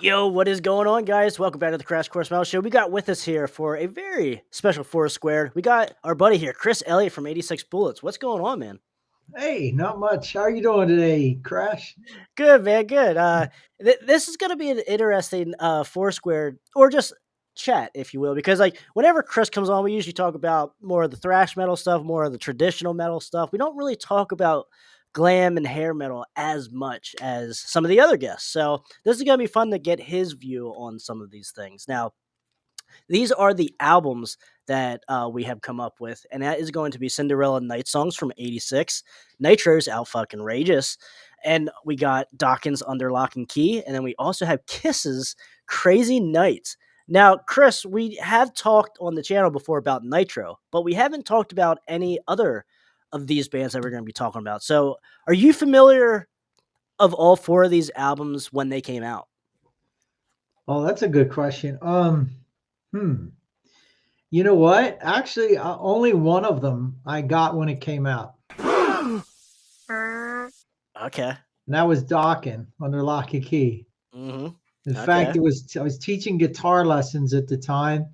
Yo, what is going on, guys? Welcome back to the Crash Course Metal Show. We got with us here for a very special Four Squared. We got our buddy here, Chris Elliott from 86 Bullets. What's going on, man? Hey, not much. How are you doing today, Crash? Good, man. Good. This is going to be an interesting Four Squared, or just chat, if you will, because like whenever Chris comes on, we usually talk about more of the thrash metal stuff, more of the traditional metal stuff. We don't really talk about glam and hair metal as much as some of the other guests. So this is going to be fun to get his view on some of these things. Now, these are the albums that we have come up with, and that is going to be Cinderella Night Songs from '86, Nitro's Out Fucking Rageous, and we got Dawkins Under Lock and Key, and then we also have Kiss's Crazy Night. Now, Chris, we have talked on the channel before about Nitro, but we haven't talked about any other of these bands that we're going to be talking about. So, are you familiar of all four of these albums when they came out? Oh, that's a good question. Hmm. You know what? Actually, only one of them I got when it came out. Okay. And that was Dawkins Under Lock and Key. Mm-hmm. In fact, I was teaching guitar lessons at the time,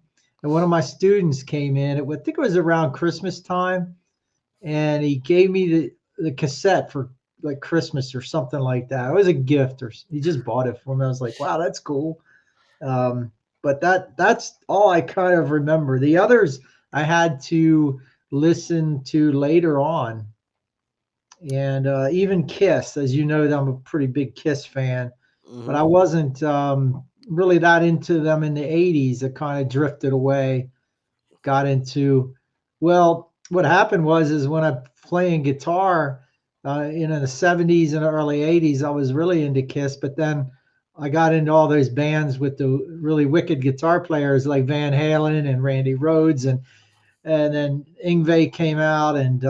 and one of my students came in. I think it was around Christmas time, and he gave me the cassette for like Christmas or something like that. It was a gift, or he just bought it for me. I was like, wow, that's cool. But that's all I kind of remember. The others I had to listen to later on. And even Kiss, as you know, I'm a pretty big Kiss fan, but I wasn't really that into them in the 80s. I kind of drifted away, got into, well, what happened is when I'm playing guitar in the 70s and early 80s, I was really into Kiss, but then I got into all those bands with the really wicked guitar players like Van Halen and Randy Rhoads, and then Yngwie came out, and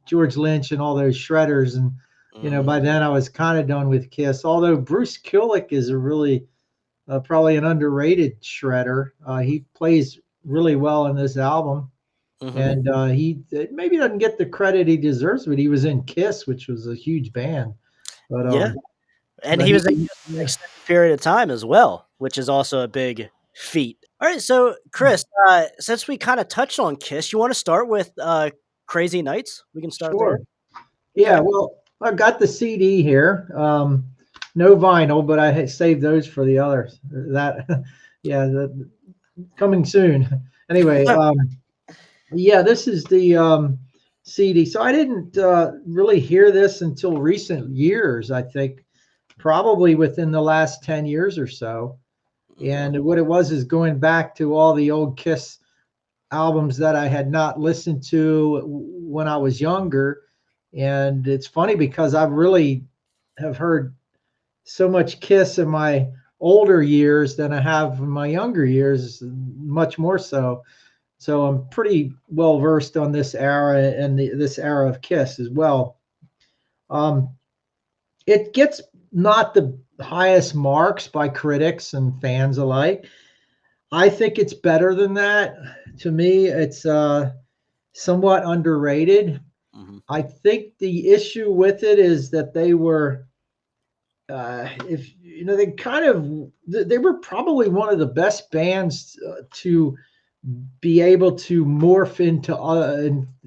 George Lynch and all those shredders. And, by then I was kind of done with Kiss, although Bruce Kulick is a really probably an underrated shredder. He plays really well in this album. And he maybe doesn't get the credit he deserves, but he was in Kiss, which was a huge band. But yeah. And he was in an extended period of time as well, which is also a big feat. All right, so Chris, since we kind of touched on Kiss, you want to start with Crazy Nights? We can start there. Yeah, well, I've got the CD here. No vinyl, but I saved those for the others. Coming soon. Anyway, this is the CD. So I didn't really hear this until recent years, I think. Probably within the last 10 years or so. And what it was is going back to all the old Kiss albums that I had not listened to when I was younger. And it's funny because I really have heard so much Kiss in my older years than I have in my younger years, much more so. So I'm pretty well versed on this era and this era of Kiss as well. It gets not the highest marks by critics and fans alike. I think it's better than that. To me, it's somewhat underrated. I think the issue with it is that they were, they were probably one of the best bands to be able to morph into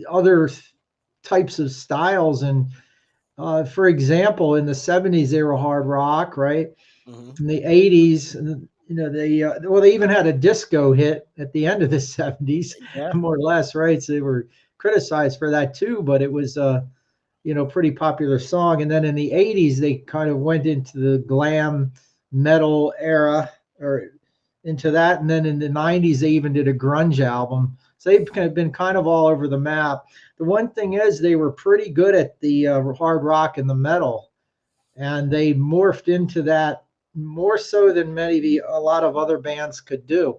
other types of styles. And for example, in the 70s, they were hard rock, right? In the 80s, they even had a disco hit at the end of the 70s, more or less, right? So they were criticized for that too, but it was pretty popular song. And then in the 80s, they kind of went into the glam metal era, or into that. And then in the 90s, they even did a grunge album. So they've kind of been kind of all over the map. The one thing is they were pretty good at the hard rock and the metal, and they morphed into that more so than a lot of other bands could do.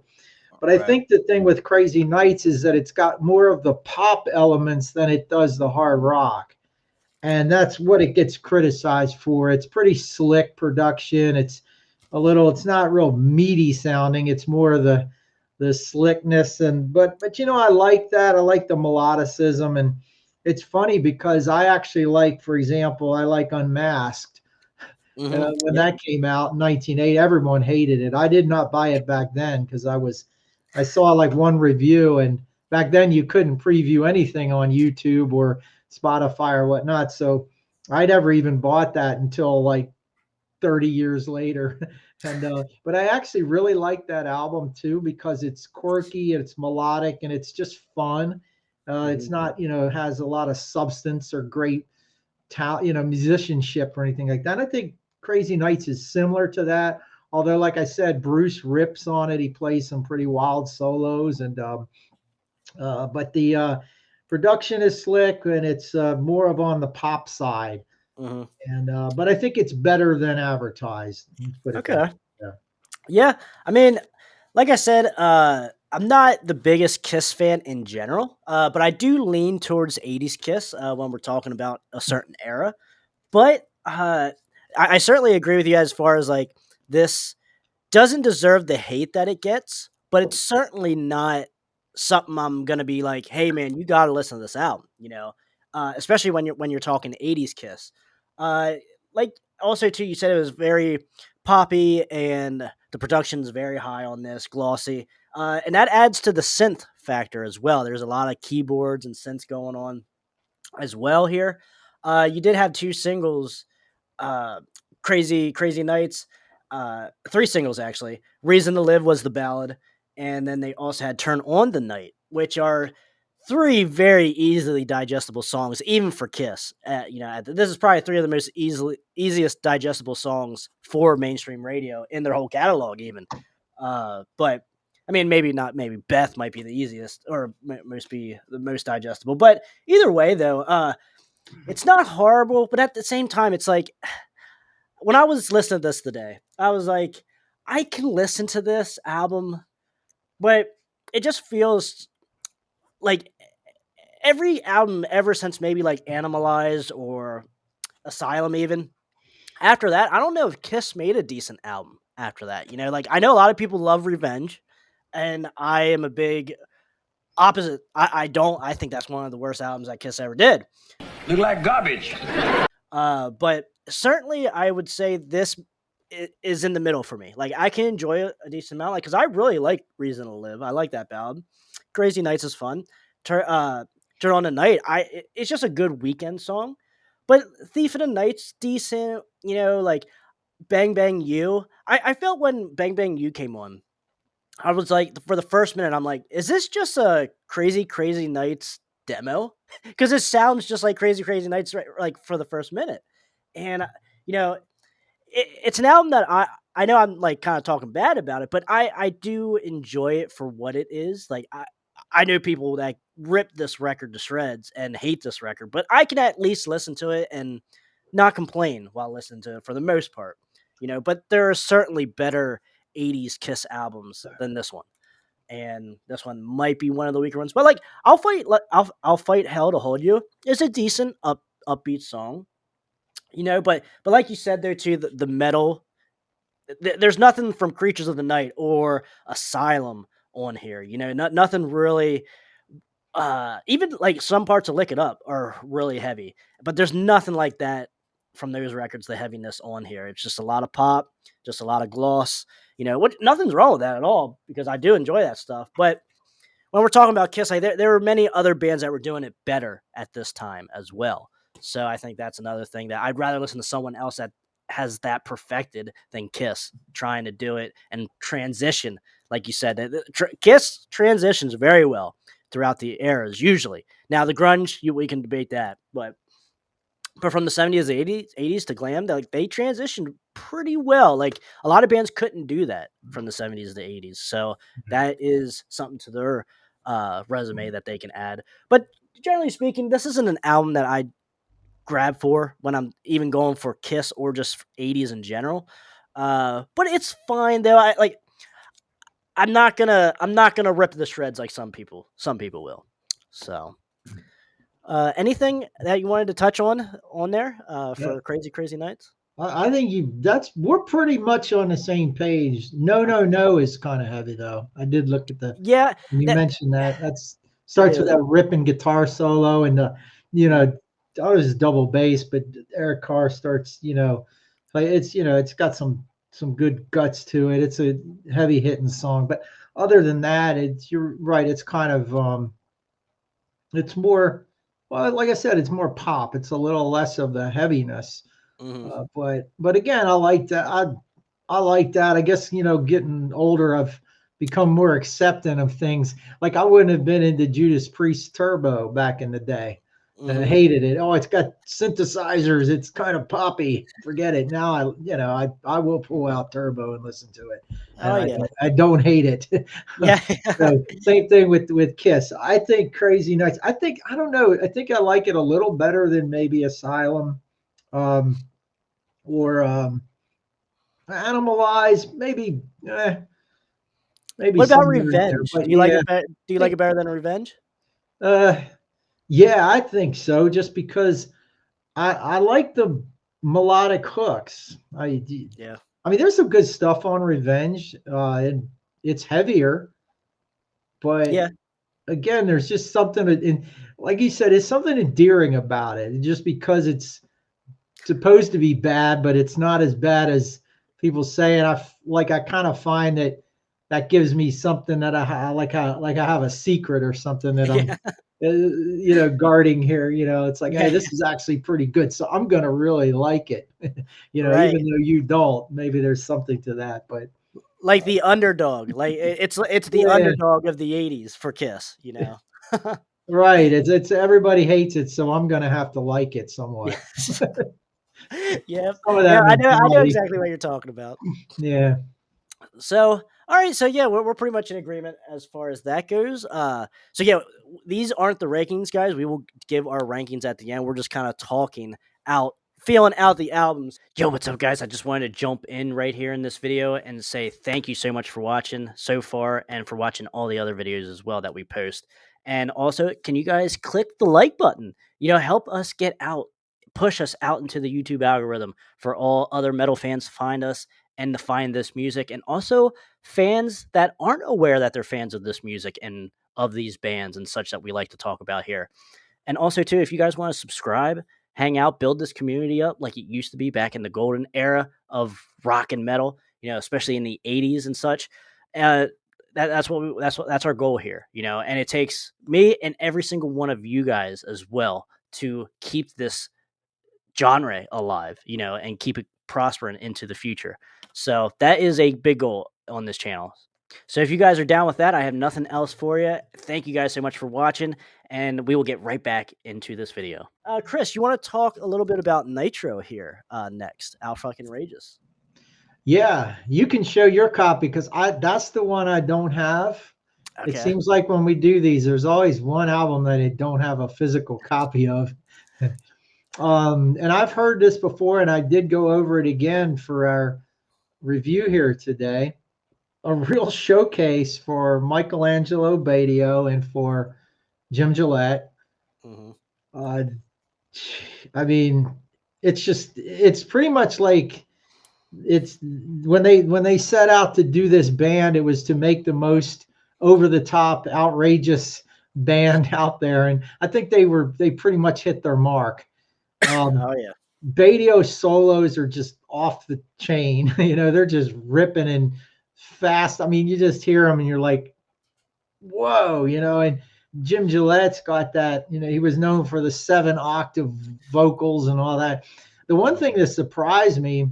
But I think the thing with Crazy Nights is that it's got more of the pop elements than it does the hard rock. And that's what it gets criticized for. It's pretty slick production. It's not real meaty sounding. It's more of the slickness, but I like that. I like the melodicism, and it's funny because I actually like, for example, I like Unmasked, When Yep. that came out in 1980, everyone hated it. I did not buy it back then because I saw like one review, and back then you couldn't preview anything on YouTube or Spotify or whatnot. So I never even bought that until like 30 years later. And but I actually really like that album too because it's quirky, it's melodic, and it's just fun. It's Mhm. not, has a lot of substance or great talent, musicianship or anything like that. And I think Crazy Nights is similar to that. Although, like I said, Bruce rips on it. He plays some pretty wild solos, and but the production is slick, and it's more of on the pop side. Mhm. And but I think it's better than advertised. Let's put it that Okay. way. Yeah. Yeah. I mean, like I said, I'm not the biggest Kiss fan in general, but I do lean towards 80s Kiss when we're talking about a certain era. But I certainly agree with you as far as like this doesn't deserve the hate that it gets, but it's certainly not something I'm gonna be like, "Hey, man, you gotta listen to this album," especially when you're talking 80s Kiss. Uh, like also too, you said it was very poppy and the production's very high on this, glossy, and that adds to the synth factor as well. There's a lot of keyboards and synths going on as well here. You did have two singles, uh, Crazy Nights, three singles actually. Reason to Live was the ballad, and then they also had Turn on the Night, which are three very easily digestible songs, even for Kiss. This is probably three of the most easiest digestible songs for mainstream radio in their whole catalog, even. But I mean, maybe not. Maybe Beth might be the easiest, or most be the most digestible. But either way, though, it's not horrible. But at the same time, it's like when I was listening to this today, I was like, I can listen to this album, but it just feels like every album ever since maybe like Animalize or Asylum, even after that, I don't know if Kiss made a decent album after that. Like I know a lot of people love Revenge, and I am a big opposite. I don't. I think that's one of the worst albums that Kiss ever did. Look like garbage. But certainly, I would say this is in the middle for me. Like I can enjoy it a decent amount, like because I really like Reason to Live. I like that ballad. Crazy Nights is fun. Turn on the Night. It's just a good weekend song. But Thief of the Night's decent. Like Bang Bang You. I felt when Bang Bang You came on, I was like, for the first minute, I'm like, is this just a Crazy Nights demo? Because it sounds just like Crazy Nights, right, like for the first minute. And you know, it's an album that I know I'm like kind of talking bad about it, but I do enjoy it for what it is. Like I know people that rip this record to shreds and hate this record, but I can at least listen to it and not complain while listening to it for the most part. But there are certainly better 80s Kiss albums than this one. And this one might be one of the weaker ones. But like I'll fight Hell to Hold You. It's a decent upbeat song. But like you said there too, the metal, there's nothing from Creatures of the Night or Asylum on here. Nothing really. Even like some parts of Lick It Up are really heavy, but there's nothing like that from those records. The heaviness on here, it's just a lot of pop, just a lot of gloss. What? Nothing's wrong with that at all because I do enjoy that stuff. But when we're talking about Kiss, like, there were many other bands that were doing it better at this time as well. So I think that's another thing that I'd rather listen to someone else that has that perfected than Kiss trying to do it and transition, like you said. Kiss transitions very well throughout the eras, usually. Now the grunge, we can debate that, but from the 70s, 80s to glam, they transitioned pretty well. Like a lot of bands couldn't do that from the 70s to 80s. So that is something to their resume that they can add. But generally speaking, this isn't an album that I grab for when I'm even going for Kiss or just 80s in general. But it's fine though. I'm not gonna rip the shreds like some people will. So anything that you wanted to touch on there Yeah. for Crazy Nights? I think we're pretty much on the same page. No, no, no is kind of heavy though. I did look at the Yeah, when you that mentioned that. That's it starts with is. that ripping guitar solo and the, you Mhm. know, I was double bass, but Eric Carr starts, Like it's, it's got some good guts to it. It's a heavy hitting song, but other than that, you're right. It's kind of it's more, well, like I said, it's more pop. It's a little less of the heaviness. Mhm. But again, I like that. I like that. I guess, getting older, I've become more accepting of things. Like I wouldn't have been into Judas Priest Turbo back in the day. I Mhm. hated it. Oh, it's got synthesizers. It's kind of poppy. Forget it. Now I will pull out Turbo and listen to it, and Oh, yeah. I don't hate it. Yeah. So same thing with Kiss. I think Crazy Nights. I don't know. I think I like it a little better than maybe Asylum, um, or Animalize. Maybe What about somewhere in there. Revenge? But Do you like yeah, it bet do you I like think it better than Revenge? uh, yeah, I think so. Just because I like the melodic hooks. Yeah. I mean, there's some good stuff on Revenge, and it's heavier, but Yeah. again, there's just something in, like you said, it's something endearing about it. Just because it's supposed to be bad, but it's not as bad as people say. And I kind of find that gives me something that like I have a secret or something that I'm, Yeah. guarding here. It's like, hey, Yeah. this is actually pretty good, so I'm gonna really like it. Right. Even though you don't, maybe there's something to that. But Like the underdog. Like, it's the yeah, underdog of the '80s for Kiss, you know? right. It's everybody hates it, so I'm gonna have to like it somewhat. Yes. Yep. Some of Yeah, that I know mentality. exactly what you're talking about. Yeah. So, all right, so yeah, we're pretty much in agreement as far as that goes. So yeah, these aren't the rankings, guys. We will give our rankings at the end. We're just kind of talking out, feeling out the albums. Yo, what's up, guys? I just wanted to jump in right here in this video and say thank you so much for watching so far and for watching all the other videos as well that we post. And also, can you guys click the like button? Help us get out, push us out into the YouTube algorithm for all other metal fans to find us and to find this music, and also fans that aren't aware that they're fans of this music and of these bands and such that we like to talk about here. And also, too, if you guys want to subscribe, hang out, build this community up like it used to be back in the golden era of rock and metal, especially in the '80s and such. That's our goal here, and it takes me and every single one of you guys as well to keep this genre alive, and keep it prospering into the future. So that is a big goal on this channel. So if you guys are down with that, I have nothing else for you. Thank you guys so much for watching, and we will get right back into this video. Chris, you want to talk a little bit about Nitro here next? Out fucking rageous. Yeah, you can show your copy because that's the one I don't have. It Okay. seems like when we do these, there's always one album that I don't have a physical copy of. And I've heard this before, and I did go over it again for our review here today. A real showcase for Michael Angelo Batio and for Jim Gillette. Mm-hmm. Uh, I mean, it's pretty much like it's when they set out to do this band, it was to make the most over the top, outrageous band out there, and I think they pretty much hit their mark. Oh yeah. Batio solos are just off the chain. They're just ripping and fast. I mean, you just hear them and you're like, whoa, and Jim Gillette's got that, he was known for the 7-octave vocals and all that. The one thing that surprised me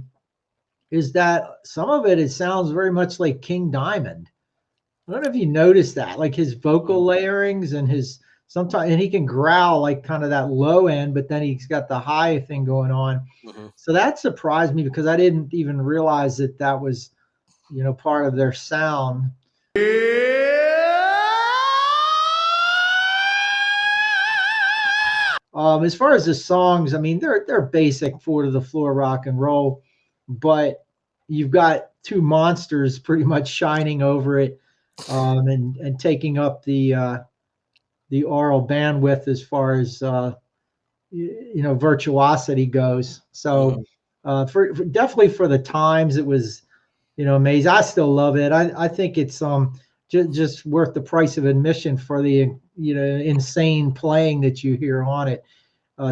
is that some of it sounds very much like King Diamond. I don't know if you noticed that, like his vocal layerings and his sometimes, and he can growl like kind of that low end, but then he's got the high thing going on. Mm-hmm. So that surprised me because I didn't even realize that was, part of their sound. As far as the songs, I mean, they're basic 4-to-the-floor rock and roll, but you've got two monsters pretty much shining over it, and taking up the aural bandwidth as far as virtuosity goes. So for definitely for the times, it was amazing. I still love it. I think it's just worth the price of admission for the insane playing that you hear on it.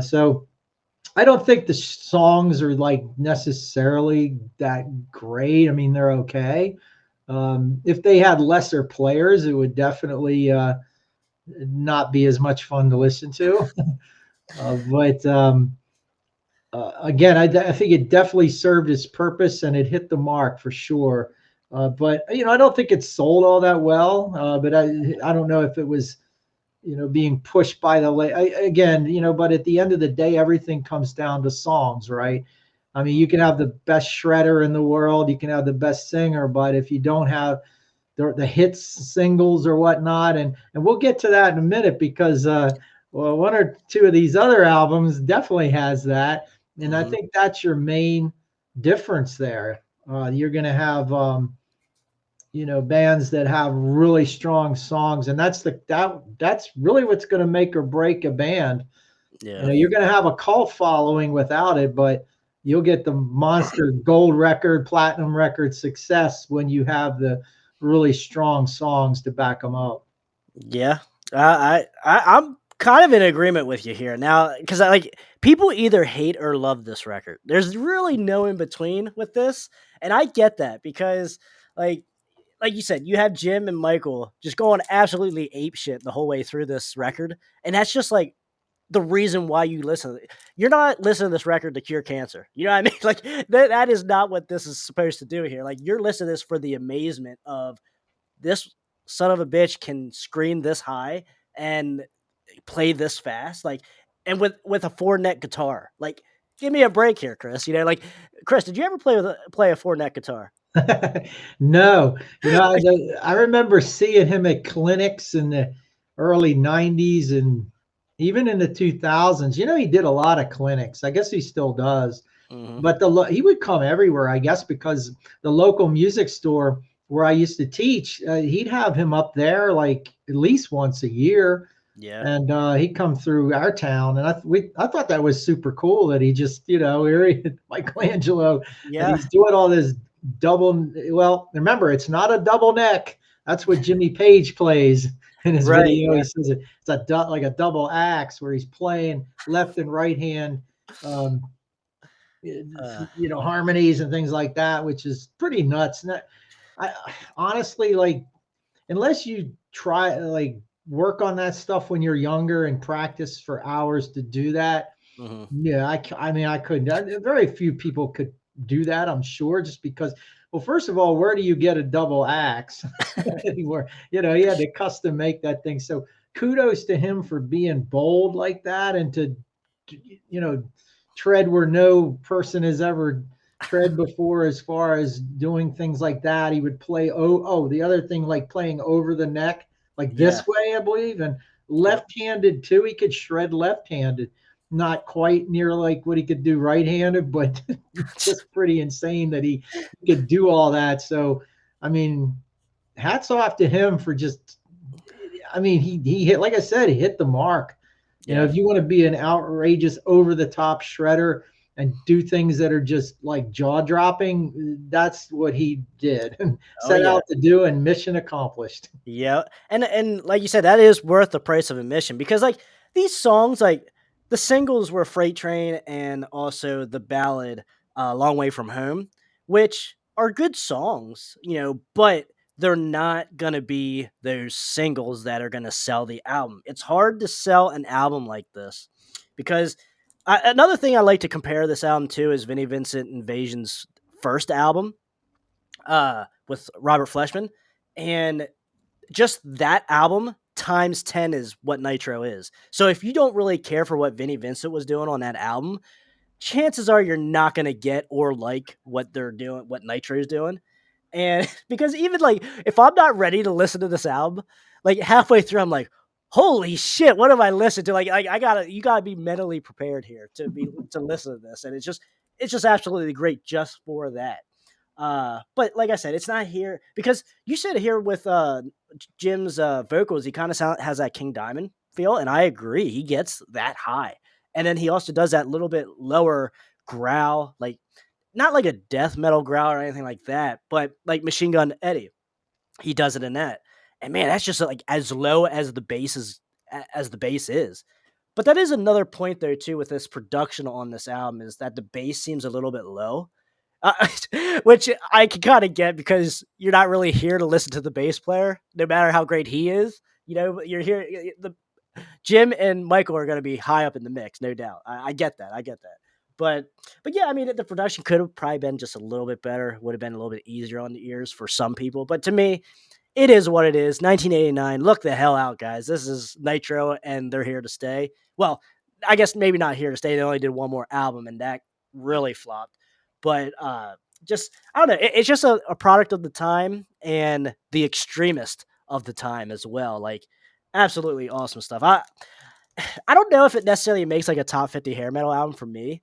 So I don't think the songs are like necessarily that great. I mean, they're okay. If they had lesser players, it would definitely not be as much fun to listen to. But again, I think it definitely served its purpose and it hit the mark for sure. But I don't think it sold all that well. But I don't know if it was being pushed by the again, but at the end of the day, everything comes down to songs, right? I mean, you can have the best shredder in the world, you can have the best singer, but if you don't have the hits singles or whatnot, and we'll get to that in a minute because well, one or two of these other albums definitely has that, and I Mm-hmm. think that's your main difference there. You're going to have bands that have really strong songs, and that's really what's going to make or break a band. Yeah. You're going to have a cult following without it, but you'll get the monster gold record, platinum record success when you have the really strong songs to back them up. Yeah, I'm kind of in agreement with you here now because like people either hate or love this record. There's really no in between with this, and I get that because like like you said, you have Jim and Michael just going absolutely ape shit the whole way through this record, and that's just like the reason why you listen. You're not listening to this record to cure cancer. You know what I mean? Like that is not what this is supposed to do here. Like you're listening to this for the amazement of this son of a bitch can scream this high and play this fast, like, and with a four neck guitar. Like, give me a break here, Chris. Like, Chris, did you ever play a four neck guitar? No, I remember seeing him at clinics in the early 90s and even in the 2000s. He did a lot of clinics. I guess he still does. Mm-hmm. But he would come everywhere, I guess, because the local music store where I used to teach, he'd have him up there like at least once a year. Yeah, And he'd come through our town, and I thought that was super cool that he just here he Michael Angelo, and yeah, he's doing all this double. Well, remember, it's not a double neck. That's what Jimmy Page plays in his right, video. yeah, He says it's like a double axe where he's playing left and right hand. Um, uh, harmonies and things like that, which is pretty nuts. And I honestly, like, unless you try like work on that stuff when you're younger and practice for hours to do that. mm-hmm. Yeah, I mean, I couldn't. Very few people could do that, I'm sure, just because. Well, first of all, where do you get a double axe anywhere? He had to custom make that thing. So kudos to him for being bold like that and to, tread where no person has ever tread before as far as doing things like that. He would play the other thing, like playing over the neck, like Yeah, this way, I believe, and yep, left-handed too. He could shred left-handed, not quite near like what he could do right-handed, but just pretty insane that he could do all that. So I mean, hats off to him for just, I mean, he hit, like I said, he hit the mark. yeah, If you want to be an outrageous, over the top shredder and do things that are just like jaw dropping, that's what he did and oh set yeah. out to do, and mission accomplished. Yeah, and like you said, that is worth the price of admission because like these songs, like the singles were Freight Train and also the ballad Long Way From Home, which are good songs, but they're not gonna be those singles that are gonna sell the album. It's hard to sell an album like this because another thing I like to compare this album to is Vinnie Vincent Invasion's first album with Robert Fleshman, and just that album times 10 is what Nitro is. So if you don't really care for what Vinnie Vincent was doing on that album, chances are you're not going to get or like what they're doing, what Nitro's doing. And because even like if I'm not ready to listen to this album, like halfway through I'm like, holy shit, what have I listened to? Like you gotta be mentally prepared here to listen to this. And it's just absolutely great just for that. But like I said, it's not here because you said here with Jim's vocals, he kind of has that King Diamond feel, and I agree. He gets that high, and then he also does that little bit lower growl, like not like a death metal growl or anything like that, but like Machine Gun Eddie, he does it in that. And man, that's just like as low as the bass is, But that is another point though too with this production on this album is that the bass seems a little bit low. Uh, which I can kind of get because you're not really here to listen to the bass player, no matter how great he is. You know, you're here. The Jim and Michael are going to be high up in the mix, no doubt. I get that. I get that. But yeah, I mean, the production could have probably been just a little bit better. Would have been a little bit easier on the ears for some people. But to me, it is what it is. 1989. Look the hell out, guys. This is Nitro, and they're here to stay. Well, I guess maybe not here to stay. They only did one more album, and that really flopped. But just I don't know. It's just a product of the time and the extremist of the time as well. Like absolutely awesome stuff. I don't know if it necessarily makes like a top 50 hair metal album for me,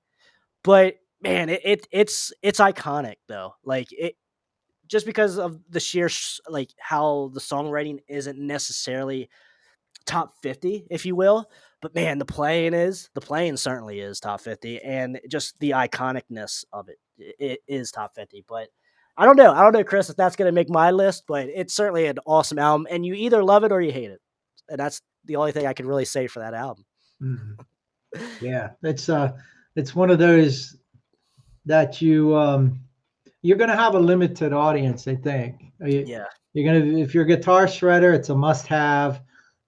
but man, it's iconic though. Like it just because of the sheer like how the songwriting isn't necessarily top 50, if you will. But man, the playing certainly is top 50, and just the iconicness of it, it is top 50. But I don't know, Chris, if that's going to make my list, but it's certainly an awesome album, and you either love it or you hate it. And that's the only thing I can really say for that album. Mhm. Yeah, it's one of those that you're going to have a limited audience, I think. Yeah. You're going to, if you're a guitar shredder, it's a must have.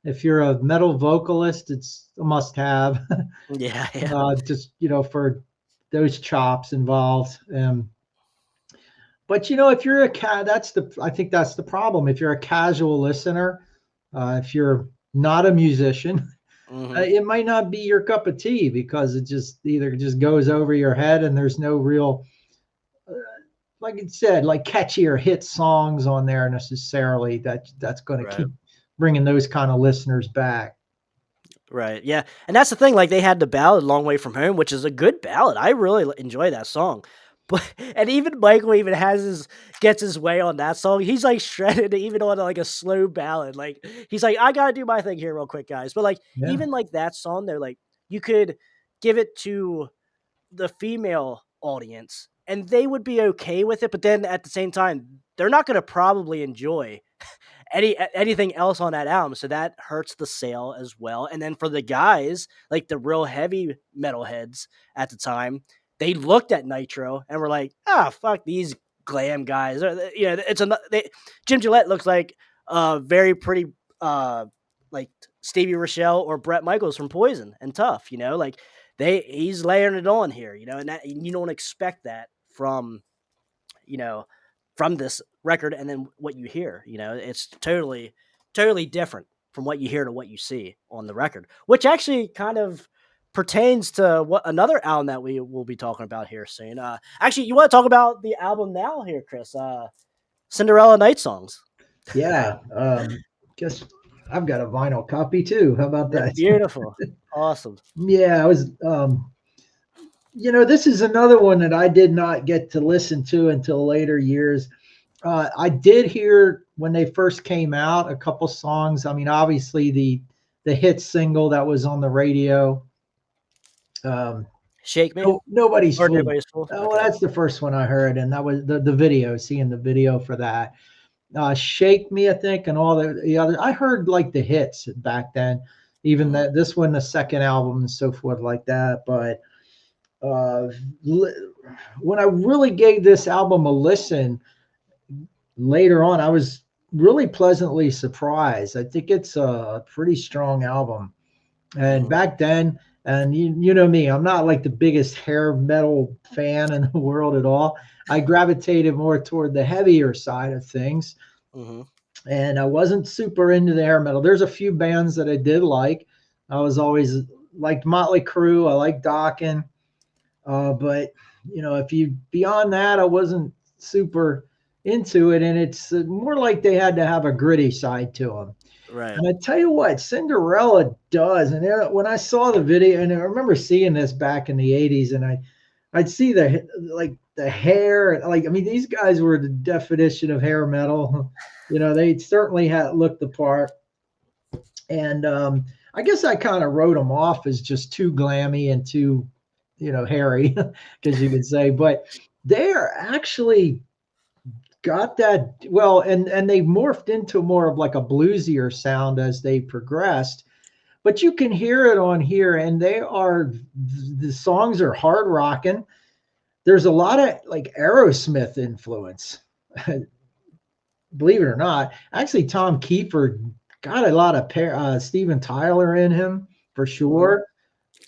If you're a metal vocalist, it's a must have. Yeah. Yeah. Just, for those chops involved. But if you're I think that's the problem. If you're a casual listener, if you're not a musician, it might not be your cup of tea because it just either just goes over your head and there's no real, like it said, like catchy or hit songs on there necessarily that's going to keep bringing those kind of listeners back. Right. Yeah. And that's the thing. Like they had the ballad "Long Way from Home," which is a good ballad. I really enjoy that song. But and even Michael even gets his way on that song. He's like shredded even on like a slow ballad. Like he's like, I gotta do my thing here real quick, guys. But like Yeah. even like that song, they're like you could give it to the female audience and they would be okay with it. But then at the same time, they're not gonna probably enjoy anything else on that album, so that hurts the sale as well. And then for the guys, like the real heavy metalheads at the time, they looked at Nitro and were like, "Ah, fuck these glam guys." Jim Gillette looks like very pretty, like Stevie Rochelle or Bret Michaels from Poison and Tough. Like he's layering it on here. And that you don't expect that from this record, and then what you hear, it's totally different from what you hear to what you see on the record, which actually kind of pertains to what another album that we will be talking about here soon. Actually, you want to talk about the album now here, Chris? Cinderella Night Songs. Yeah. Guess I've got a vinyl copy too. How about that? Beautiful. Awesome. Yeah, I was this is another one that I did not get to listen to until later years. I did hear when they first came out a couple songs. I mean, obviously the hit single that was on the radio. Shake Me. Nobody's Fool. Nobody's Fool. Oh, well, that's the first one I heard, and that was the video. Seeing the video for that, Shake Me, I think, and all the other. I heard like the hits back then, even that this one, the second album, and so forth like that. But when I really gave this album a listen later on, I was really pleasantly surprised. I think it's a pretty strong album. And back then, and you know me, I'm not like the biggest hair metal fan in the world at all. I gravitated more toward the heavier side of things. And I wasn't super into the hair metal. There's a few bands that I did like. I was always liked Motley Crue. I liked Dokken. But if you beyond that, I wasn't super into it, and it's more like they had to have a gritty side to them. Right. And I tell you what, Cinderella does. And when I saw the video, and I remember seeing this back in the '80s, and I'd see the hair, these guys were the definition of hair metal. They certainly looked the part. And I guess I kind of wrote them off as just too glammy and too hairy, because you could say, but they're actually got that well, and they morphed into more of like a bluesier sound as they progressed. but you can hear it on here, and the songs are hard rocking. There's a lot of like Aerosmith influence, believe it or not. Actually, Tom Kiefer got a lot of Steven Tyler in him for Mhm. sure.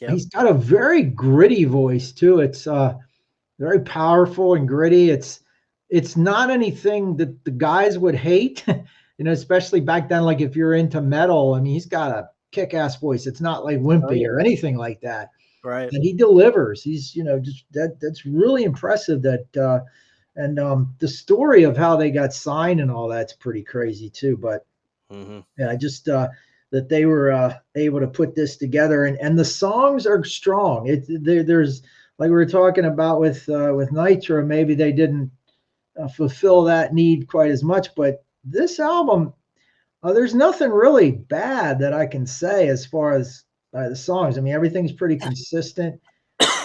Yep. He's got a very gritty voice too. It's very powerful and gritty. It's not anything that the guys would hate, especially back then. Like if you're into metal, I mean, he's got a kick-ass voice. It's not like Oh wimpy yeah. or anything like that. Right. And he delivers. He's just that's really impressive. And the story of how they got signed and all that's pretty crazy too. But Hmm. yeah, just that they were able to put this together, and the songs are strong. There's like we were talking about with Nitro, maybe they didn't fulfill that need quite as much, but this album, there's nothing really bad that I can say as far as the songs. I mean, everything's pretty consistent.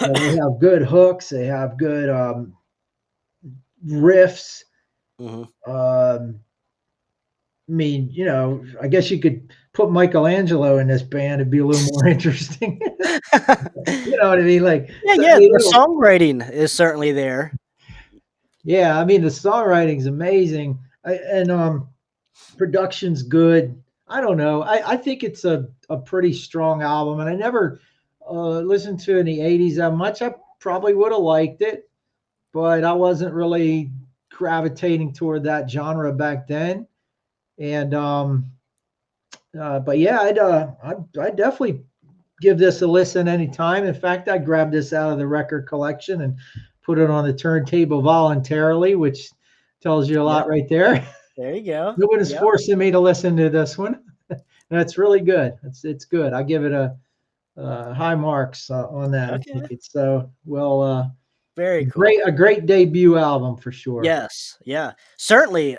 They have good hooks. They have good riffs. Hmm. Um, I mean, I guess you could put Michael Angelo in this band; it'd be a little more interesting. You know what I mean? Like, Yeah, so, I yeah. mean, The songwriting is certainly there. yeah. I mean, the songwriting's amazing, and production's good. I don't know. I think it's a pretty strong album, and I never listened to it in the '80s that much. I probably would have liked it, but I wasn't really gravitating toward that genre back then. And but yeah, I'd definitely give this a listen anytime. In fact, I grabbed this out of the record collection and put it on the turntable voluntarily, which tells you a lot Yep. right there. There you go. No one is Yep. forcing me to listen to this one. That's really good. It's good. I give it a high marks on that. I think Okay. it's well Very cool. a great debut album for sure. Yes. Yeah. Certainly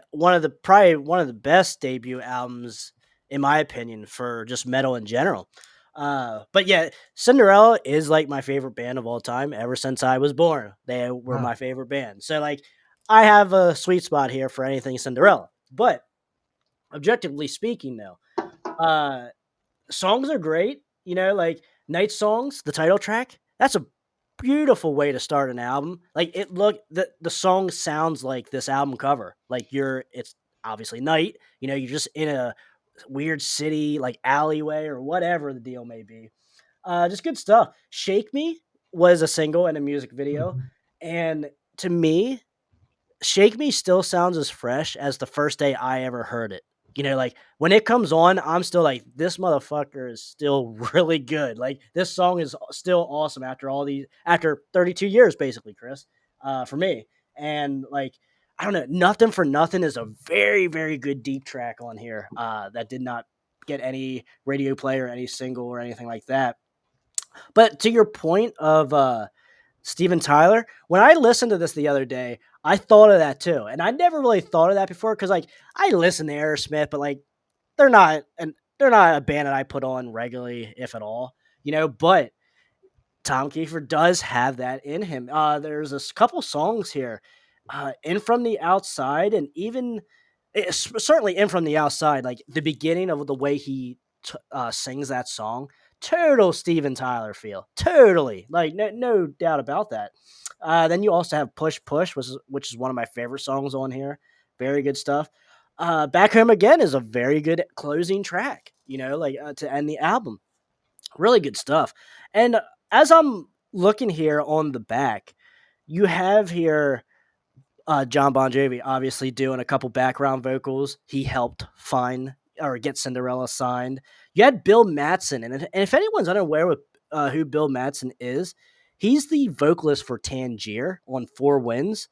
probably one of the best debut albums in my opinion for just metal in general. But yeah, Cinderella is like my favorite band of all time ever since I was born. They were Wow. my favorite band. So like I have a sweet spot here for anything Cinderella. But objectively speaking though, uh songs are great, like Night Songs, the title track. That's a beautiful way to start an album. Like the song sounds like this album cover. Like it's obviously night, you're just in a weird city like alleyway or whatever the deal may be. Just good stuff. Shake Me was a single and a music video, Mhm. and to me, Shake Me still sounds as fresh as the first day I ever heard it. Like when it comes on, I'm still like, this motherfucker is still really good. Like this song is still awesome after 32 years, basically, Chris, for me. And like, I don't know, Nothing for Nothing is a very, very good deep track on here that did not get any radio play or any single or anything like that. But to your point of Steven Tyler, when I listened to this the other day, I thought of that too. And I never really thought of that before because like I listen to Aerosmith, but like they're not a band that I put on regularly, if at all. But Tom Kiefer does have that in him. There's a couple songs here, "In From the Outside," and even certainly "In From the Outside." Like the beginning of the way he sings that song, total Steven Tyler feel, totally, like no doubt about that. Then you also have "Push Push," which is one of my favorite songs on here. Very good stuff. "Back Home Again" is a very good closing track. Like to end the album. Really good stuff. And as I'm looking here on the back, you have here John Bon Jovi obviously doing a couple background vocals. He helped find or get Cinderella signed. You had Bill Mattson, and if anyone's unaware with who Bill Mattson is, he's the vocalist for Tangier on Four Winds,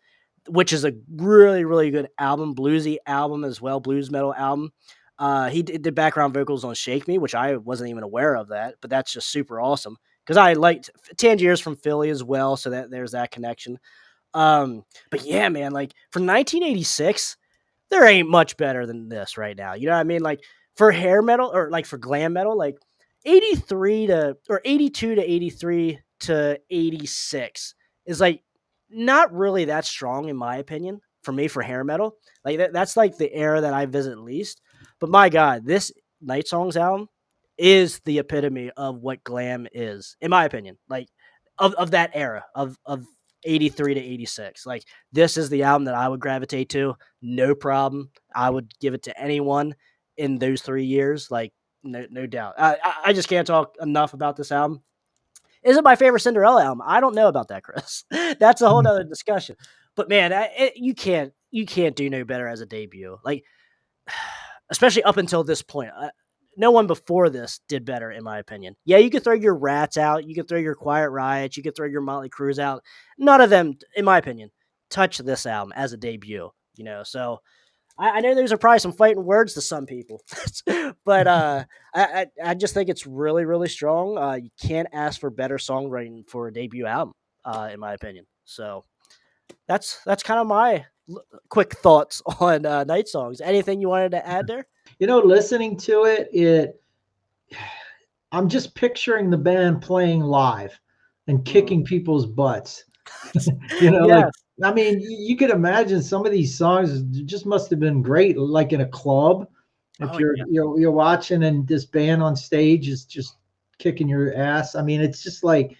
which is a really really good album, bluesy album as well, blues metal album. He did background vocals on "Shake Me," which I wasn't even aware of that, but that's just super awesome because I liked Tangier's from Philly as well, so that there's that connection. But yeah, man, like for 1986, there ain't much better than this right now. You know what I mean? Like for hair metal or like for glam metal, like 83 to or 82 to 83 to 86 is like not really that strong in my opinion for me for hair metal. Like that's like the era that I visit least. But my God, this Night Songs album, is the epitome of what glam is, in my opinion. Like of that era of 83 to 86. Like this is the album that I would gravitate to. No problem. I would give it to anyone in those 3 years. Like no doubt. I just can't talk enough about this album. Is it my favorite Cinderella album? I don't know about that, Chris. That's a whole nother discussion. But man, you can't do no better as a debut. Like especially up until this point. No one before this did better, in my opinion. Yeah, you could throw your Rats out, you could throw your Quiet Riot, you could throw your Motley Crues out. None of them, in my opinion, touch this album as a debut. So I know there's probably some fighting words to some people, but I just think it's really really strong. You can't ask for better songwriting for a debut album, in my opinion. So that's kind of my quick thoughts on Night Songs. Anything you wanted to add there? Listening to it, I'm just picturing the band playing live and kicking people's butts. Like, Yes. I mean, you could imagine some of these songs just must have been great, like in a club. If Oh, you're yeah. you're watching and this band on stage is just kicking your ass. I mean, it's just like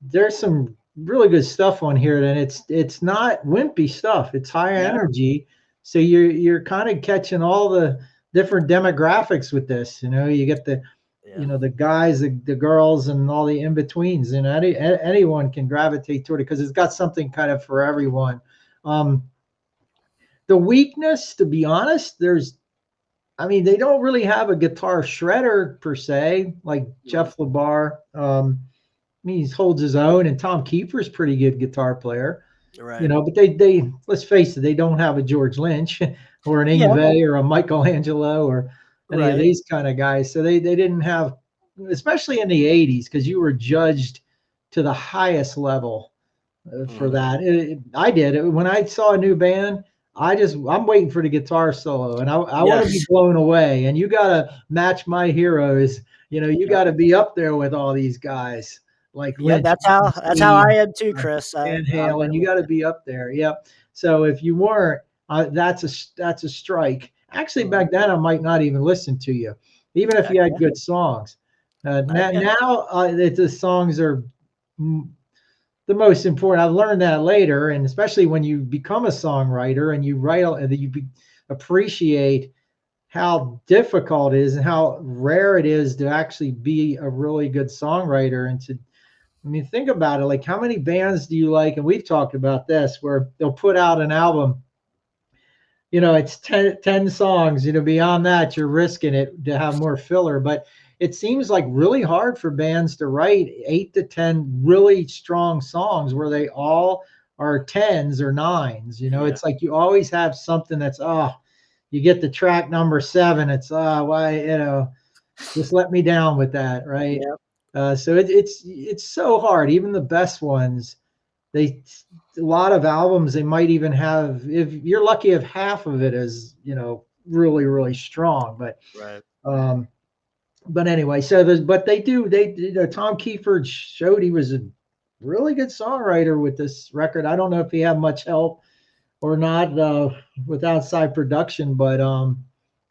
there's some really good stuff on here, and it's not wimpy stuff. It's high Yeah. energy, so you're kind of catching all the different demographics with this. You get the Yeah. the guys, the girls, and all the in betweens. And anyone can gravitate toward it because it's got something kind of for everyone. The weakness, to be honest, I mean, they don't really have a guitar shredder per se, like Jeff LaBar. I mean, he holds his own, and Tom Kiefer's pretty good guitar player. Right. But they let's face it, they don't have a George Lynch or an Yeah. Yngwie or a Michael Angelo or any of Right. these kind of guys. So they didn't have, especially in the 80s, because you were judged to the highest level for that. I did. When I saw a new band, I'm waiting for the guitar solo, and I want to be Yes. blown away. And you got to match my heroes. You got to be up there with all these guys like Yeah, Lynch, that's how I Steve, am too, Chris. Van I'm Halen. right You with got to you. be up there. Yep. So if you weren't, that's a strike. Actually, Mhm. back then I might not even listen to you, even if Heck you had yeah. good songs. Heck yeah. Now the songs are the most important. I've learned that later, and especially when you become a songwriter and you write, appreciate how difficult it is and how rare it is to actually be a really good songwriter. I mean, think about it. Like, how many bands do you like? And we've talked about this, where they'll put out an album, it's 10 songs, beyond that, you're risking it to have more filler. But it seems like really hard for bands to write 8 to 10 really strong songs where they all are tens or nines. Yeah. It's like you always have something that's, you get the track number 7. It's, why, just let me down with that. Right. Yeah. So it's so hard. Even the best ones, a lot of albums, they might even have, if you're lucky, if half of it is really really strong. Right. But anyway, so but they Tom Kiefer showed he was a really good songwriter with this record. I don't know if he had much help or not with outside production, but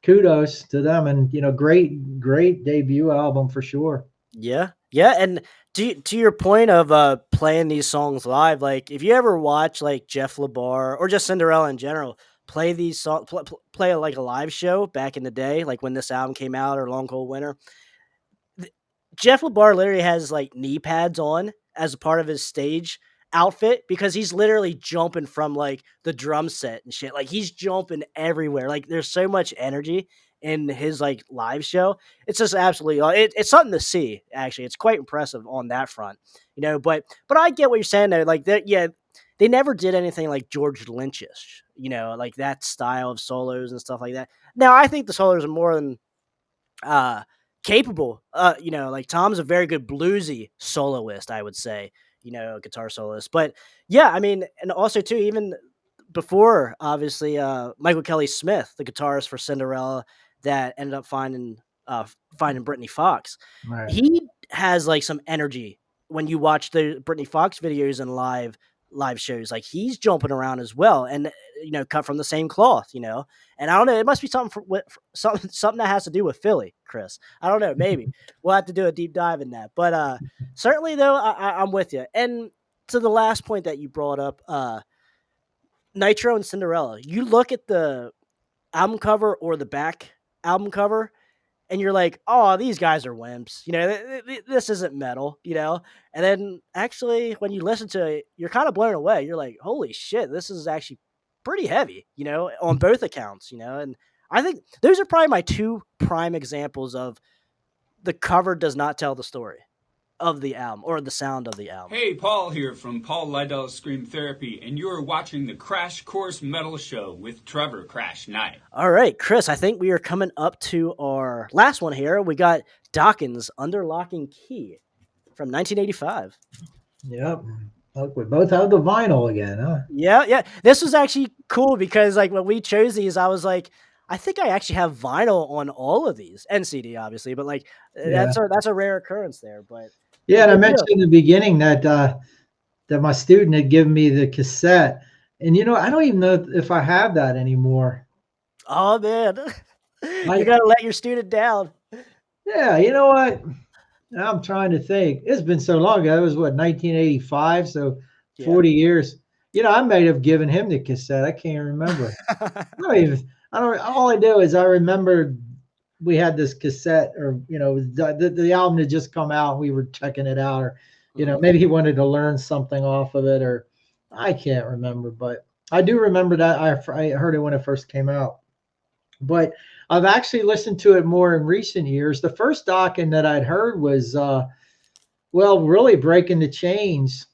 kudos to them. And great debut album for sure. Yeah. Yeah. And to your point of playing these songs live, like if you ever watch like Jeff LaBar or just Cinderella in general, play these songs, play like a live show back in the day, like when this album came out or Long Cold Winter. Jeff LaBar literally has like knee pads on as a part of his stage outfit because he's literally jumping from like the drum set and shit. Like he's jumping everywhere. Like there's so much energy in his like live show. It's just absolutely it's something to see. Actually, it's quite impressive on that front. But I get what you're saying though. Like that, yeah, they never did anything like George Lynchish. Like that style of solos and stuff like that. Now I think the solos are more than uh capable. Like Tom's a very good bluesy soloist, I would say, guitar soloist. But yeah, I mean, and also too, even before obviously Michael Kelly Smith, the guitarist for Cinderella that ended up finding Brittany Fox. Right. He has like some energy when you watch the Brittany Fox videos and live shows. Like he's jumping around as well. And cut from the same cloth, And I don't know, it must be something that has to do with Philly, Chris. I don't know, maybe we'll have to do a deep dive in that. But certainly, though, I'm with you. And to the last point that you brought up, Nitro and Cinderella. You look at the album cover or the back album cover, and you're like, "Oh, these guys are wimps." This isn't metal. And then actually, when you listen to it, you're kind of blown away. You're like, "Holy shit, this is actually pretty heavy." On both accounts. And I think those are probably my two prime examples of the cover does not tell the story of the album or the sound of the album. Hey, Paul here from Paul Lydell's Scream Therapy, and you're watching the Crash Course Metal Show with Trevor Crash Knight. All right, Chris, I think we are coming up to our last one here. We got Dawkins Under Lock and Key from 1985. Yep. Look, we both have the vinyl again, huh? Yeah. This was actually cool because when we chose these, I was like, I think I actually have vinyl on all of these and CD, obviously, but that's a rare occurrence there. But yeah, and I mentioned in the beginning that that my student had given me the cassette, and I don't even know if I have that anymore. Oh man, you gotta let your student down. Yeah, you know what? I'm trying to think. It's been so long ago. It was 1985, so 40 years. I may have given him the cassette. I can't remember. All I do is I remember we had this cassette, or the album had just come out and we were checking it out, or maybe he wanted to learn something off of it, or I can't remember, but I do remember that I heard it when it first came out. But I've actually listened to it more in recent years. The first Dokken that I'd heard was really Breaking the Chains,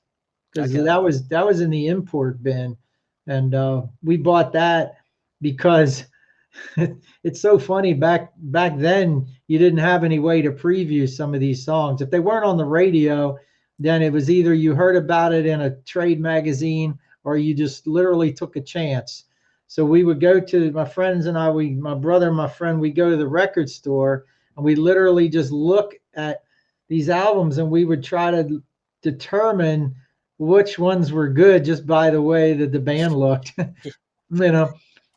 because that was in the import bin, and we bought that because it's so funny. Back then, you didn't have any way to preview some of these songs. If they weren't on the radio, then it was either you heard about it in a trade magazine or you just literally took a chance. So we would go to, my friends and I, my brother and my friend, we go to the record store and we literally just look at these albums and we would try to determine which ones were good just by the way that the band looked.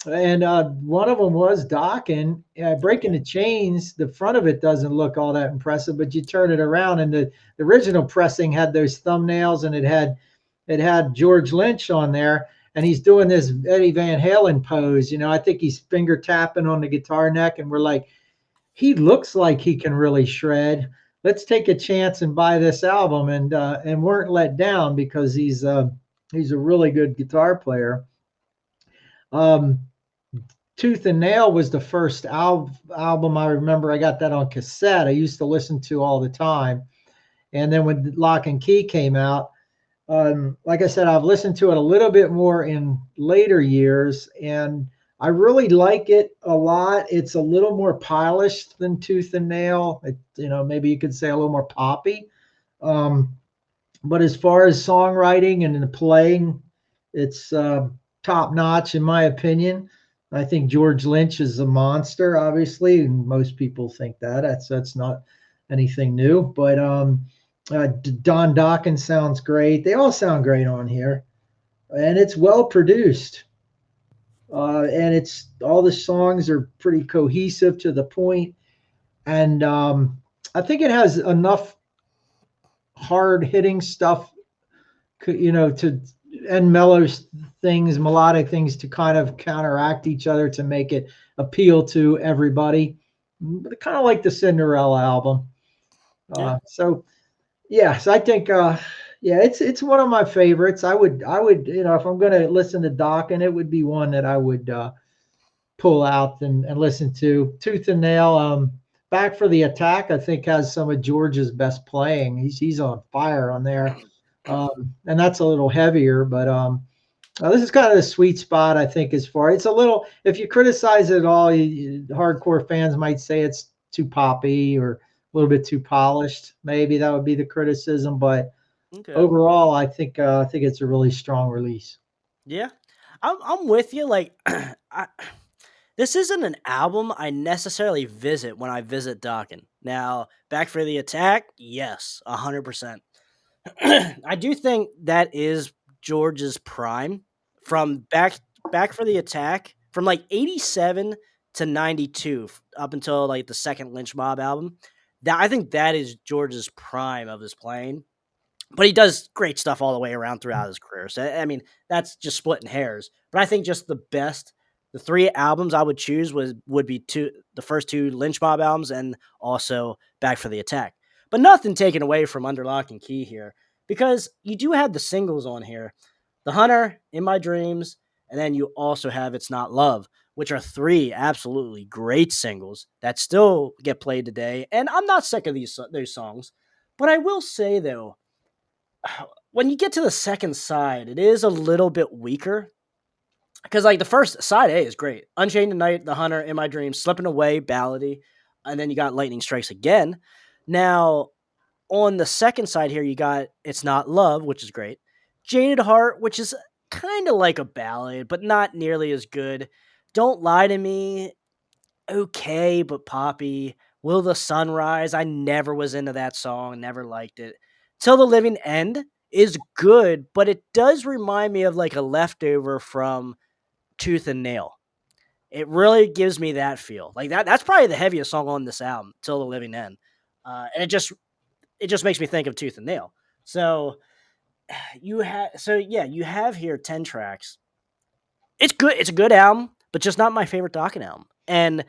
And one of them was Dokken. Breaking the Chains, the front of it doesn't look all that impressive, but you turn it around and the original pressing had those thumbnails, and it had George Lynch on there, and he's doing this Eddie Van Halen pose. I think he's finger tapping on the guitar neck, and we're like, he looks like he can really shred. Let's take a chance and buy this album, and weren't let down because he's a really good guitar player. Tooth and Nail was the first album I remember. I got that on cassette. I used to listen to all the time. And then when Lock and Key came out, like I said, I've listened to it a little bit more in later years, and I really like it a lot. It's a little more polished than Tooth and Nail. Maybe you could say a little more poppy. But as far as songwriting and the playing, it's top notch in my opinion. I think George Lynch is a monster, obviously, and most people think that. That's not anything new. But Don Dokken sounds great. They all sound great on here, and it's well produced. And it's all the songs are pretty cohesive to the point, and I think it has enough hard hitting stuff, and mellow things, melodic things to kind of counteract each other to make it appeal to everybody. But kind of like the Cinderella album. So I think it's one of my favorites. I would if I'm going to listen to Dokken, it would be one that I would pull out and listen to. Tooth and Nail, Back for the Attack, I think has some of George's best playing. He's on fire on there. And that's a little heavier, but this is kind of the sweet spot, I think, as far. It's a little, if you criticize it at all, hardcore fans might say it's too poppy or a little bit too polished. Maybe that would be the criticism, but overall, I think it's a really strong release. Yeah, I'm with you. This isn't an album I necessarily visit when I visit Dokken. Now, Back for the Attack, yes, 100%. I do think that is George's prime from back Back for the Attack from like 87 to 92 up until like the second Lynch Mob album. That I think that is George's prime of his playing. But he does great stuff all the way around throughout his career. So I mean, that's just splitting hairs. But I think just the three albums I would choose would be the first two Lynch Mob albums and also Back for the Attack. But nothing taken away from Under Lock and Key here, because you do have the singles on here. The Hunter, In My Dreams, and then you also have It's Not Love, which are three absolutely great singles that still get played today. And I'm not sick of those songs. But I will say, though, when you get to the second side, it is a little bit weaker. Because like the first side A is great. Unchained Tonight, The Hunter, In My Dreams, Slipping Away, Ballady, and then you got Lightning Strikes Again. Now, on the second side here, you got It's Not Love, which is great. Jaded Heart, which is kind of like a ballad, but not nearly as good. Don't Lie to Me, okay, but poppy. Will the Sun Rise? I never was into that song, never liked it. Till the Living End is good, but it does remind me of like a leftover from Tooth and Nail. It really gives me that feel. Like that's probably the heaviest song on this album, Till the Living End. And it just makes me think of Tooth and Nail. So you have here 10 tracks. It's good. It's a good album, but just not my favorite Dokken album. And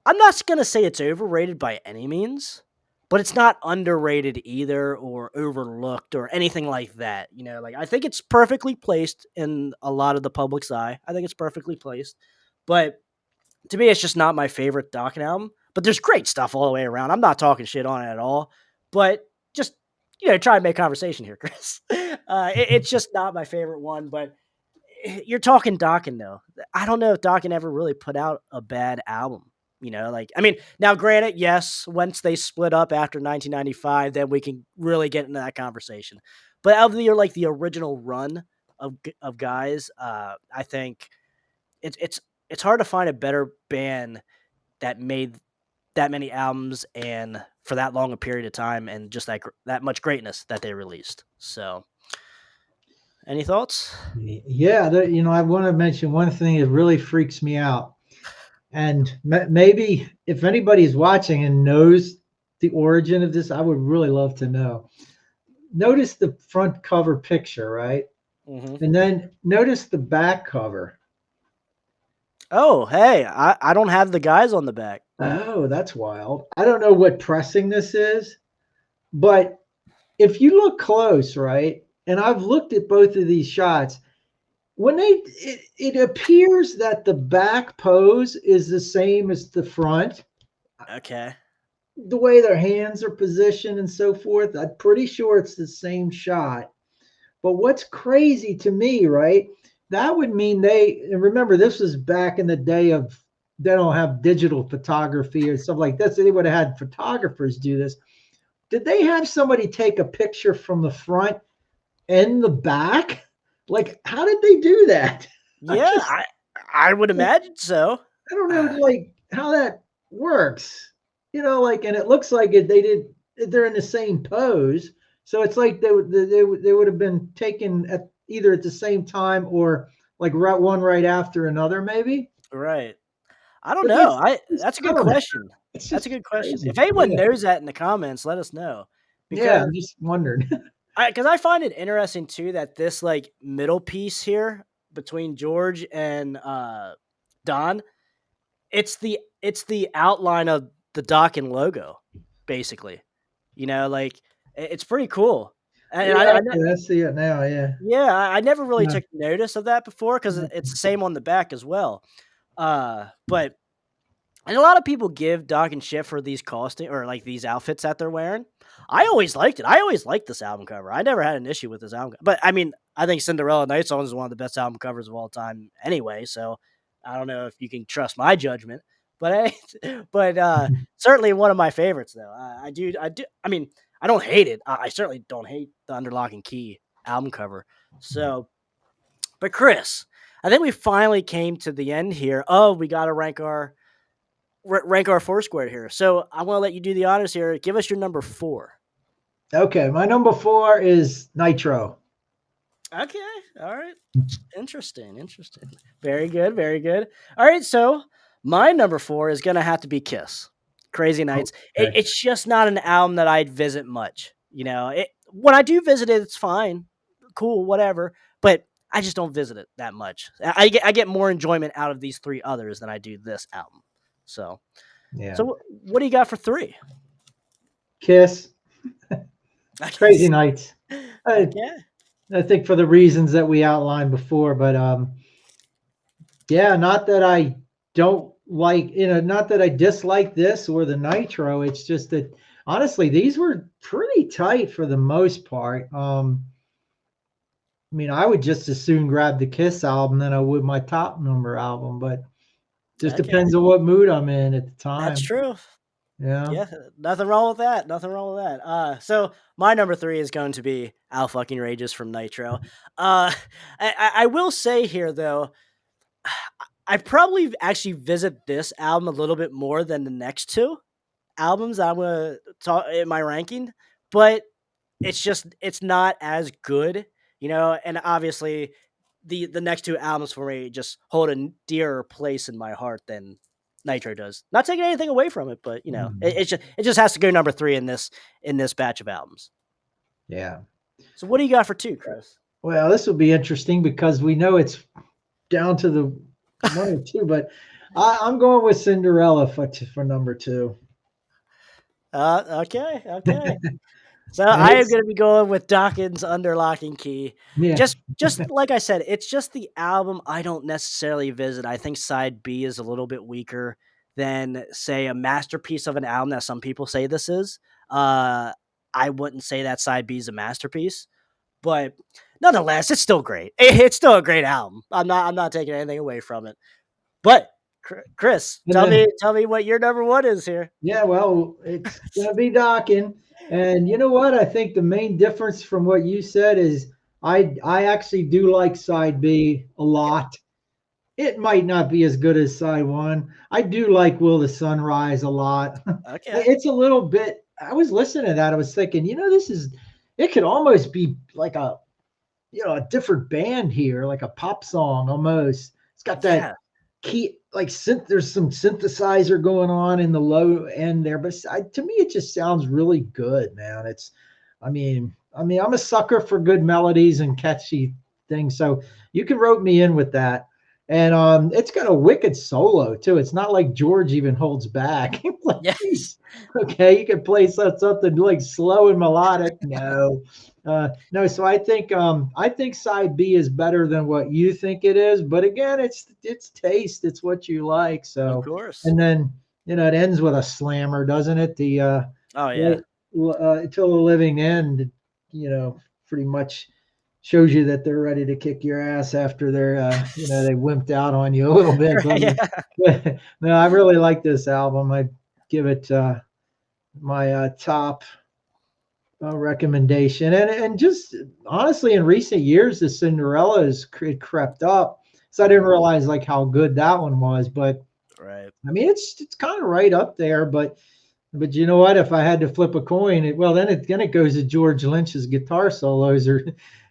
I'm not going to say it's overrated by any means, but it's not underrated either or overlooked or anything like that. You know, like I think it's perfectly placed in a lot of the public's eye. I think it's perfectly placed, but to me, it's just not my favorite Dokken album. But there's great stuff all the way around. I'm not talking shit on it at all, but just try and make conversation here, Chris. It's just not my favorite one, but you're talking Dokken though. I don't know if Dokken ever really put out a bad album. Like, I mean, now granted, yes, once they split up after 1995, then we can really get into that conversation. But of the original run of guys, I think it's hard to find a better band that made that many albums and for that long a period of time and just that much greatness that they released. So, any thoughts? Yeah, I want to mention one thing that really freaks me out. And maybe if anybody's watching and knows the origin of this, I would really love to know. Notice the front cover picture, right? Mm-hmm. And then notice the back cover. Oh, hey, I don't have the guys on the back. Oh, that's wild. I don't know what pressing this is, but if you look close, right, and I've looked at both of these shots, when it appears that the back pose is the same as the front. Okay. The way their hands are positioned and so forth, I'm pretty sure it's the same shot. But what's crazy to me, right? That would mean and remember, this was back in the day of, they don't have digital photography or stuff like this. They would have had photographers do this. Did they have somebody take a picture from the front and the back? Like, how did they do that? Yeah, I would imagine so. I don't know, like, how that works. And it looks like they're in the same pose. So it's like they would have been taken either at the same time or like one right after another, maybe. Right. I don't know. That's a good question. That's a good question. Crazy. If anyone knows that in the comments, let us know. Yeah, I'm just wondering. Because I find it interesting too that this like middle piece here between George and Don, it's the outline of the Dokken logo, basically. Like it's pretty cool. And I see it now. Yeah. Yeah, I never really took notice of that before because it's the same on the back as well. But and a lot of people give Dokken shit for these costume or like these outfits that they're wearing. I always liked it. I always liked this album cover. I never had an issue with this album. But I mean, I think Cinderella Night Song is one of the best album covers of all time anyway. So I don't know if you can trust my judgment, but certainly one of my favorites though. I do. I mean, I don't hate it. I certainly don't hate the Under Lock and Key album cover. So, but Chris, I think we finally came to the end here. Oh, we got to rank our Foursquare here. So I want to let you do the honors here. Give us your number 4. Okay, my number 4 is Nitro. Okay. All right. Interesting. Interesting. Very good. Very good. All right. So my number 4 is gonna have to be Kiss. Crazy Nights. Okay. It's just not an album that I'd visit much. When I do visit it, it's fine, cool, whatever. But I just don't visit it that much. I get more enjoyment out of these 3 others than I do this album. So Yeah. so what do you got for 3? Kiss, I Crazy guess. Nights. I, Okay. I think for the reasons that we outlined before, but yeah, not that I don't like, not that I dislike this or the Nitro. It's just that honestly, these were pretty tight for the most part. I mean, I would just as soon grab the Kiss album than I would my top number album, but just Okay. depends on what mood I'm in at the That's time. true. Yeah. Yeah, nothing wrong with that. Nothing wrong with that. So my number 3 is going to be Al fucking Rages from Nitro. I will say here though, I probably actually visit this album a little bit more than the next 2 albums that I'm gonna talk in my ranking, but it's not as good, and obviously the next 2 albums for me just hold a dearer place in my heart than Nitro does. Not taking anything away from it, but Mhm. it just has to go number 3 in this batch of albums. Yeah. So what do you got for 2, Chris? Well, this will be interesting because we know it's down to the one or two, but I'm going with Cinderella for number 2. Okay, okay. So And I am it's going to be going with Dawkins Under Lock and Key. yeah, Just like I said, it's just the album I don't necessarily visit. I think side B is a little bit weaker than say a masterpiece of an album that some people say this is. I wouldn't say that side B is a masterpiece, but nonetheless, it's still great. It's still a great album. I'm not taking anything away from it. But Chris, and tell me what your number 1 is here. yeah, well, it's gonna be Dockin. And you know what? I think the main difference from what you said is I actually do like side B a lot. It might not be as good as side one. I do like Will the Sun Rise a lot. Okay. It's a little bit. I was listening to that. I was thinking, this is. It could almost be like a different band here, like a pop song almost. It's got that Yeah. key, like there's some synthesizer going on in the low end there, but to me, it just sounds really good, man. I mean, I'm a sucker for good melodies and catchy things, so you can rope me in with that. And it's got a wicked solo too. It's not like George even holds back. Like, Yeah. geez, okay, you can play something like slow and melodic. No, no. So I think side B is better than what you think it is. But again, it's taste. It's what you like. Of So, course. and then it ends with a slammer, doesn't it? Oh yeah. Right, till the living end. Pretty much shows you that they're ready to kick your ass after they wimped out on you a little bit. But, Yeah. but no, I really like this album. I'd give it my top recommendation. And just honestly, in recent years, the Cinderella has crept up. So I didn't realize like how good that one was. But Right. I mean, it's kind of right up there. But you know what? If I had to flip a coin, then it goes to George Lynch's guitar solos, or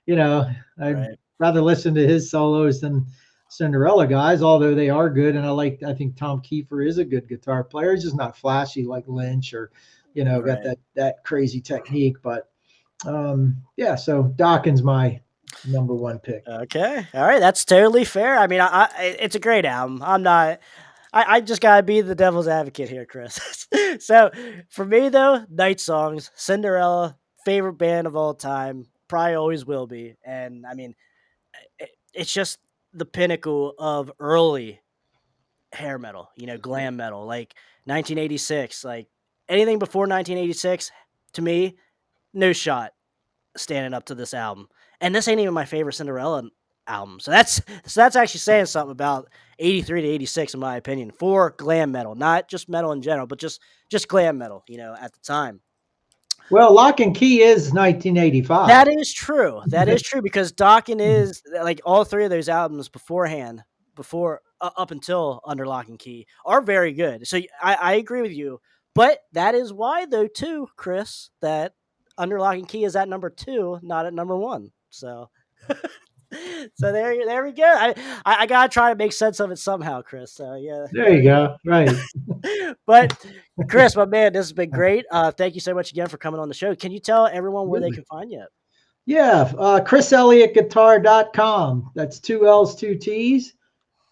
I'd Right. rather listen to his solos than Cinderella guys, although they are good. And I think Tom Kiefer is a good guitar player. He's just not flashy like Lynch, or got Right. that crazy technique. But yeah, so Dawkins my number 1 pick. Okay. All right. That's totally fair. I mean, it's a great album. I'm not. I just gotta be the devil's advocate here, Chris. So for me though, Night Songs, Cinderella, favorite band of all time, probably always will be. And I mean, it's just the pinnacle of early hair metal, glam metal, like 1986, like anything before 1986, to me, no shot standing up to this album. And this ain't even my favorite Cinderella album. So that's actually saying something about 83 to 86 in my opinion for glam metal, not just metal in general, but just glam metal, at the time. Well, Lock and Key is 1985. That is true. That is true because Dawkins is like all 3 of those albums beforehand, before up until Under Lock and Key are very good. So I agree with you, but that is why though too, Chris, that Under Lock and Key is at number 2, not at number 1. So So there we go. I gotta try to make sense of it somehow, Chris. So yeah, There you go. Right. But Chris, my man, this has been great. Thank you so much again for coming on the show. Can you tell everyone where they can find you? Yeah. ChrisElliottGuitar.com. That's 2 L's, 2 T's.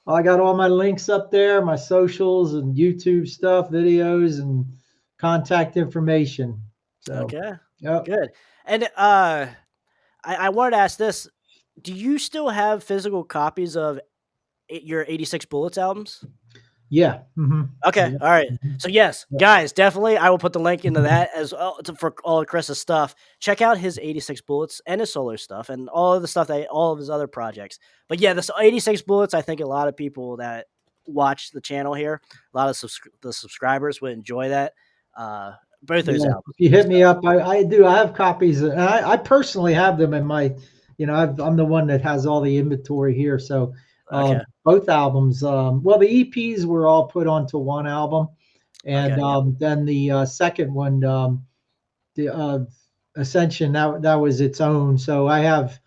I got all my links up there, my socials and YouTube stuff, videos, and contact information. So, Okay, yep. good. And I wanted to ask this: do you still have physical copies of your 86 Bullets albums? Yeah. Mm-hmm. Okay. Yeah. All right. Mhm. So yes, guys, definitely, I will put the link into that as well for all of Chris's stuff. Check out his 86 Bullets and his solo stuff and all of the stuff all of his other projects. But yeah, this 86 Bullets, I think a lot of people that watch the channel here, a lot of the subscribers would enjoy that. Both those Yeah. albums. If you hit me up, I do. I have copies. And I personally have them in my, I'm the one that has all the inventory here. So Okay. both albums, well, the EPs were all put onto one album. And then the second one, the Ascension, that was its own. So I have,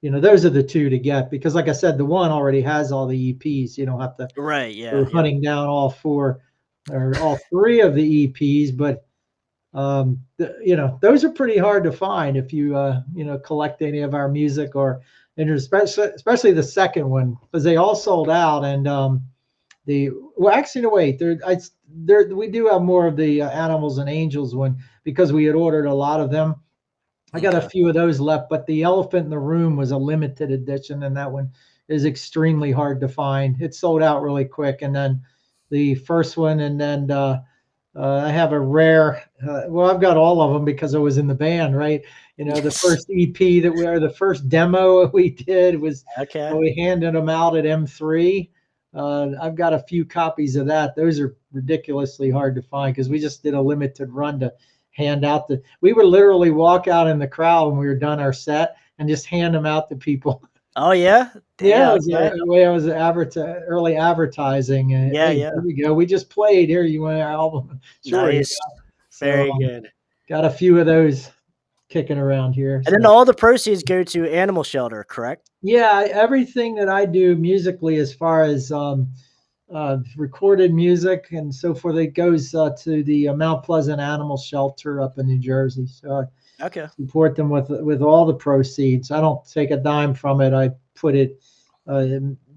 those are the two to get because, like I said, the one already has all the EPs. You don't have to go hunting down all 4 or all 3 of the EPs. But those are pretty hard to find if you collect any of our music or especially the second one because they all sold out. And actually, no, wait, we do have more of the Animals and Angels one because we had ordered a lot of them. I got a few of those left, but the Elephant in the Room was a limited edition, and that one is extremely hard to find. It sold out really quick. And then the first one, and then I have a rare. Well, I've got all of them because I was in the band, right? The first EP the first demo we did was we handed them out at M3. I've got a few copies of that. Those are ridiculously hard to find because we just did a limited run to hand out we would literally walk out in the crowd when we were done our set and just hand them out to people. Oh yeah. Yeah, it was the way I was early advertising. Here we go. We just played. Here, you want our album? Sure. Nice. Very good. Got a few of those kicking around here. And then all the proceeds go to Animal Shelter, correct? Yeah, everything that I do musically, as far as recorded music and so forth, it goes to the Mount Pleasant Animal Shelter up in New Jersey. So I support them with all the proceeds. I don't take a dime from it. I put it,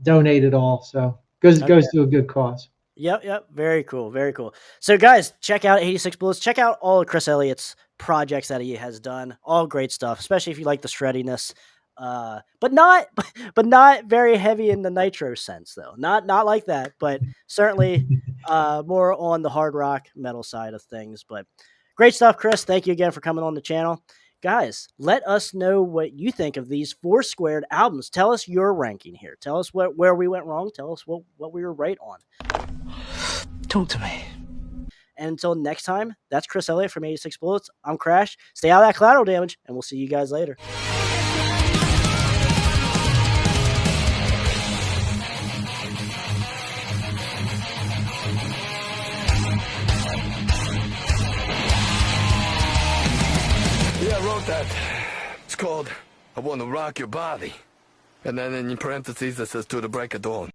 donate it all. So goes to a good cause. Yep. Very cool. Very cool. So guys, check out 86 Bullets. Check out all of Chris Elliott's projects that he has done. All great stuff, especially if you like the shreddiness. But not very heavy in the Nitro sense though. Not like that, but certainly more on the hard rock metal side of things. But great stuff, Chris. Thank you again for coming on the channel. Guys, let us know what you think of these 4 Squared albums. Tell us your ranking here. Tell us where we went wrong. Tell us what we were right on. Talk to me. And until next time, that's Chris Elliott from 86 Bullets. I'm Crash. Stay out of that collateral damage, and we'll see you guys later. Yeah, I wrote that. It's called I Want to Rock Your Body. And then in parentheses it says to the break of dawn.